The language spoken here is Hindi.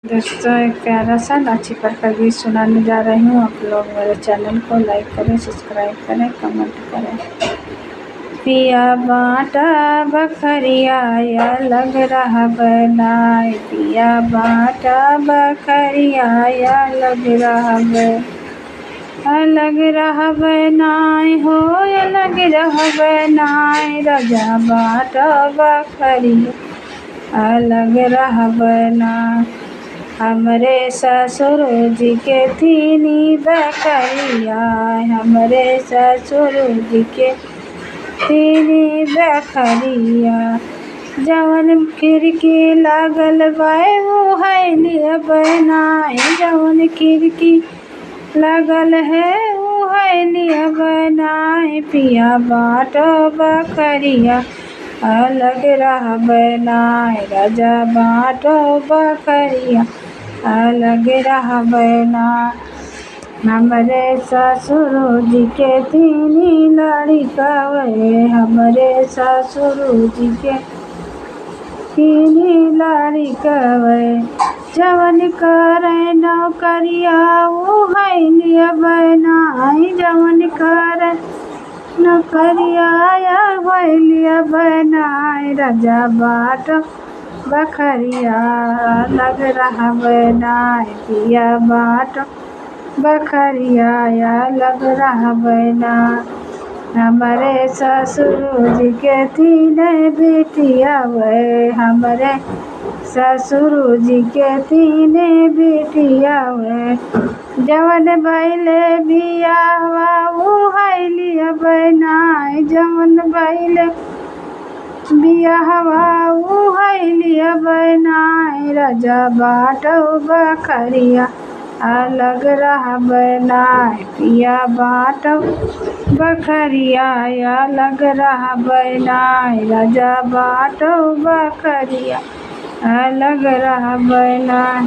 दोस्तों, एक प्यारा सा लाची पर का गीत सुनाने जा रही हूँ। आप लोग मेरे चैनल को लाइक करें, सब्सक्राइब करें, कमेंट करें। पिया बाटा बखरिया या लग रहा बनाए, पिया बाटा बखरिया या लग रहा बनाए हो, या लग रहा बनाए। राजा बाटा बखरिया लग रहा बनाए। हमरे ससुर जी के तीनी बखरिया, हमरे ससुर जी के तीनी बखरिया। जवन खिड़की लागल बाए वो है लिया बनाए, जवन खिड़की लागल है वो है लिया बनाए। पिया बाटो बखरिया अलग रहा बनाए, राजा बाटो बखरिया अलग रहा बनाए। हमरे ससुर जी के तीनी लड़िकवे, हमरे ससुर जी के तीनी लड़िकवे। जवन करे नौकरिया वो है लिया बनाए, जवन करे नौकरिया या है लिया बनाए। राजा बाटो बखरिया लग रहा बनाए, पिया बाटो बखरिया या लग रहा बनाए। हमरे ससुर जी के तीने बेटिया वे, हमरे ससुर जी के तीने बेटिया वे। जवन बैले बियाहवा वो है लिया बनाए, जवन बैले बियाहवा वो है लिया बनाए। राजा बाटो बखरिया अलग रहा बनाए, पिया बाटो बखरिया या लग रहा बनाए। राजा बाटो बखरिया अलग रहा बनाए।